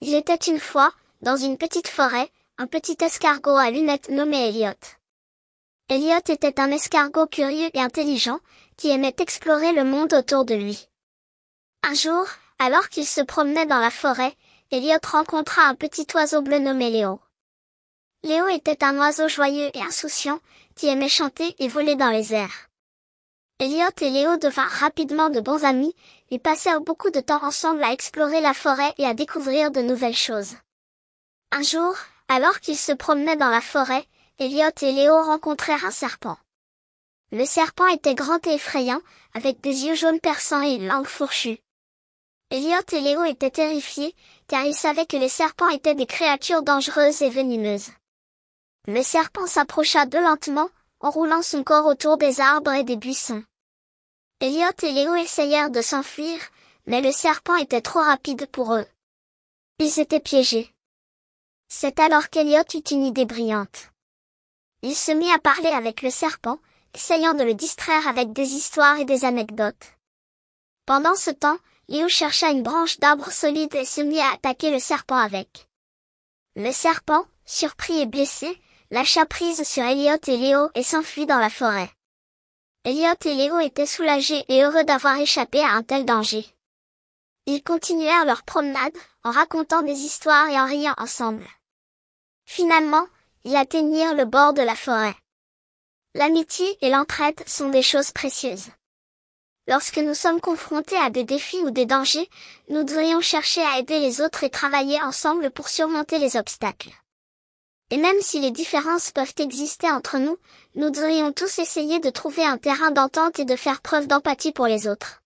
Il était une fois, dans une petite forêt, un petit escargot à lunettes nommé Elliot. Elliot était un escargot curieux et intelligent, qui aimait explorer le monde autour de lui. Un jour, alors qu'il se promenait dans la forêt, Elliot rencontra un petit oiseau bleu nommé Léo. Léo était un oiseau joyeux et insouciant, qui aimait chanter et voler dans les airs. Elliot et Léo devinrent rapidement de bons amis, et passèrent beaucoup de temps ensemble à explorer la forêt et à découvrir de nouvelles choses. Un jour, alors qu'ils se promenaient dans la forêt, Elliot et Léo rencontrèrent un serpent. Le serpent était grand et effrayant, avec des yeux jaunes perçants et une langue fourchue. Elliot et Léo étaient terrifiés, car ils savaient que les serpents étaient des créatures dangereuses et venimeuses. Le serpent s'approcha d'eux lentement, enroulant son corps autour des arbres et des buissons. Elliot et Léo essayèrent de s'enfuir, mais le serpent était trop rapide pour eux. Ils étaient piégés. C'est alors qu'Elliot eut une idée brillante. Il se mit à parler avec le serpent, essayant de le distraire avec des histoires et des anecdotes. Pendant ce temps, Léo chercha une branche d'arbre solide et se mit à attaquer le serpent avec. Le serpent, surpris et blessé, lâcha prise sur Elliot et Léo et s'enfuit dans la forêt. Elliot et Léo étaient soulagés et heureux d'avoir échappé à un tel danger. Ils continuèrent leur promenade, en racontant des histoires et en riant ensemble. Finalement, ils atteignirent le bord de la forêt. L'amitié et l'entraide sont des choses précieuses. Lorsque nous sommes confrontés à des défis ou des dangers, nous devrions chercher à aider les autres et travailler ensemble pour surmonter les obstacles. Et même si les différences peuvent exister entre nous, nous devrions tous essayer de trouver un terrain d'entente et de faire preuve d'empathie pour les autres.